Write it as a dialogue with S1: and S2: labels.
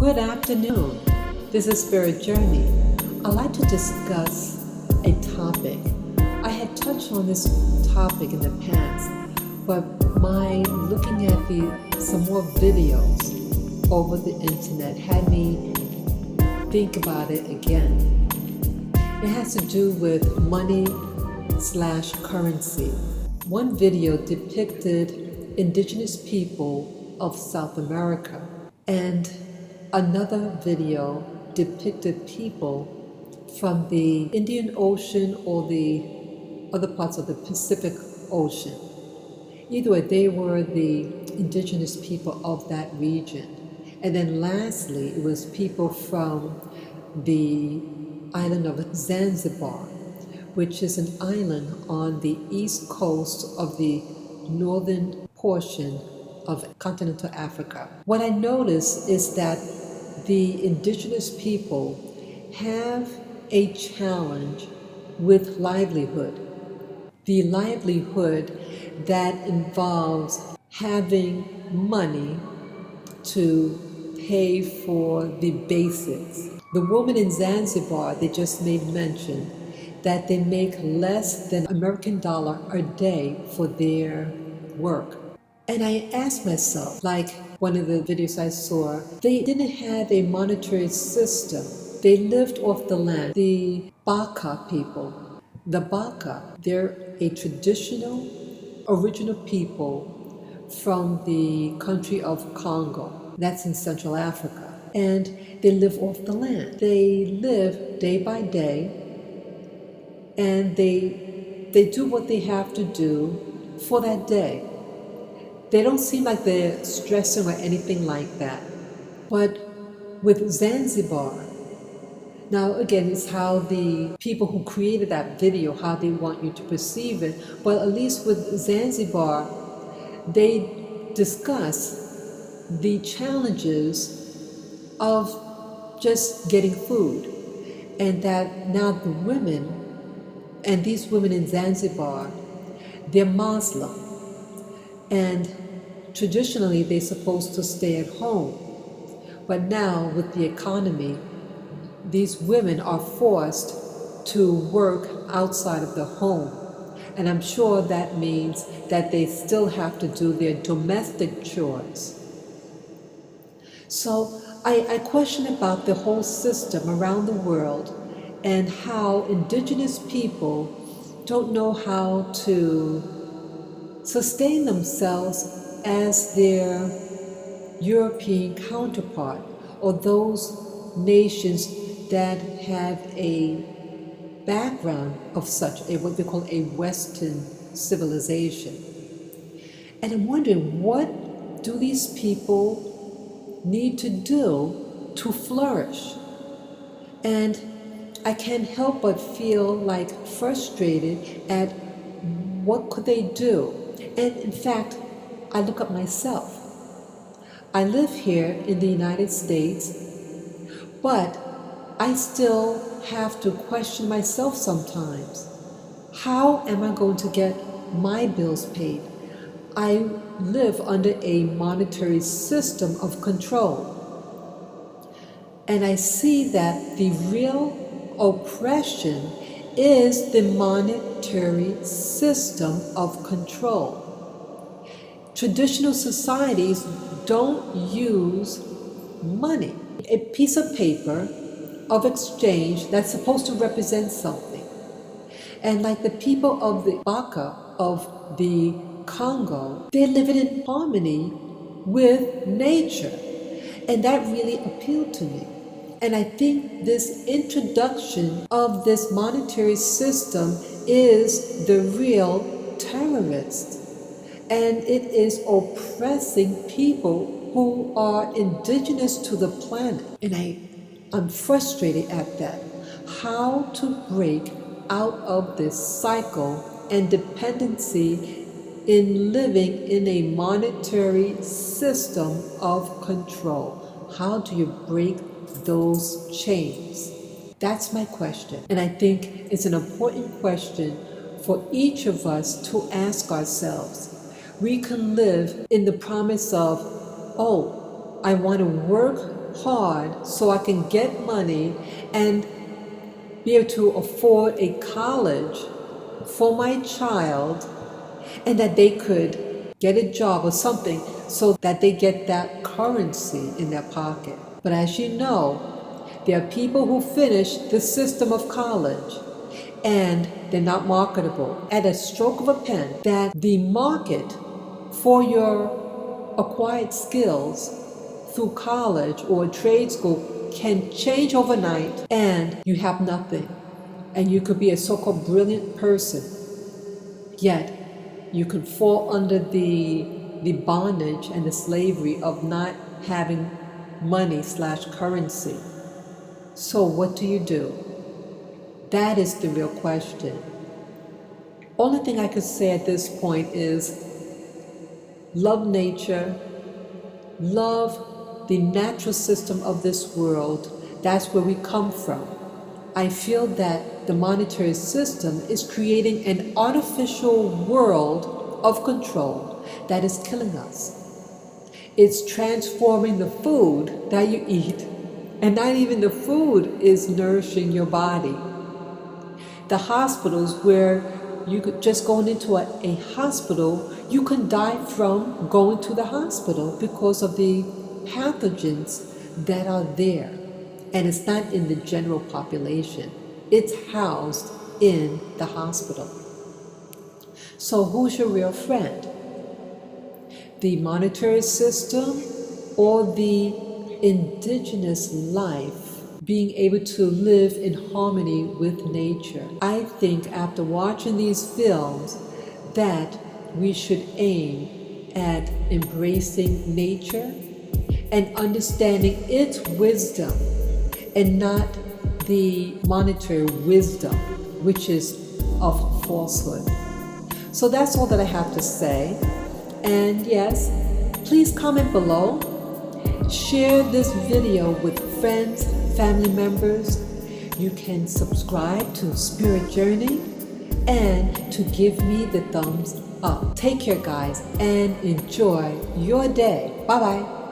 S1: Good afternoon. This is Spirit Journey. I'd like to discuss a topic. I had touched on this topic in the past, but my looking at some more videos over the internet had me think about it again. It has to do with money/currency. One video depicted indigenous people of South America, and another video depicted people from the Indian Ocean or the other parts of the Pacific Ocean. Either way, they were the indigenous people of that region. And then lastly, it was people from the island of Zanzibar, which is an island on the east coast of the northern portion of continental Africa. What I noticed is that the indigenous people have a challenge with livelihood. The livelihood that involves having money to pay for the basics. The woman in Zanzibar, they just made mention that they make less than American dollar a day for their work. And I asked myself, like one of the videos I saw, they didn't have a monetary system. They lived off the land. The Baka people, the Baka, they're a traditional, original people from the country of Congo. That's in Central Africa. And they live off the land. They live day by day, and they do what they have to do for that day. They don't seem like they're stressing or anything like that. But with Zanzibar, now again, it's how the people who created that video, how they want you to perceive it. But at least with Zanzibar, they discuss the challenges of just getting food. And that now the women, and these women in Zanzibar, they're Muslim. And traditionally, they're supposed to stay at home. But now, with the economy, these women are forced to work outside of the home. And I'm sure that means that they still have to do their domestic chores. So I question about the whole system around the world and how indigenous people don't know how to sustain themselves as their European counterpart, or those nations that have a background of such a what they call a Western civilization. And I'm wondering, what do these people need to do to flourish? And I can't help but feel like frustrated at what could they do. And in fact, I look at myself. I live here in the United States, but I still have to question myself sometimes. How am I going to get my bills paid? I live under a monetary system of control. And I see that the real oppression is the monetary system of control. Traditional societies don't use money. A piece of paper of exchange that's supposed to represent something. And like the people of the Baka of the Congo, they're living in harmony with nature. And that really appealed to me. And I think this introduction of this monetary system is the real terrorist. And it is oppressing people who are indigenous to the planet. And I'm frustrated at that. How to break out of this cycle and dependency in living in a monetary system of control. How do you break those chains? That's my question. And I think it's an important question for each of us to ask ourselves. We can live in the promise of, oh, I want to work hard so I can get money and be able to afford a college for my child, and that they could get a job or something so that they get that currency in their pocket. But as you know, there are people who finish the system of college and they're not marketable. At a stroke of a pen, that the market for your acquired skills through college or trade school can change overnight and you have nothing. And you could be a so-called brilliant person, yet you can fall under the bondage and the slavery of not having money/currency. So what do? That is the real question. Only thing I could say at this point is love nature, love the natural system of this world. That's where we come from. I feel that the monetary system is creating an artificial world of control that is killing us. It's transforming the food that you eat, and not even the food is nourishing your body. The hospitals where you could just going into a hospital, you can die from going to the hospital because of the pathogens that are there. And it's not in the general population. It's housed in the hospital. So who's your real friend? The monetary system or the indigenous life? Being able to live in harmony with nature. I think after watching these films that we should aim at embracing nature and understanding its wisdom and not the monetary wisdom, which is of falsehood. So that's all that I have to say. And yes, please comment below. Share this video with friends, family members. You can subscribe to Spirit Journey and to give me the thumbs up. Take care, guys, and enjoy your day. Bye-bye.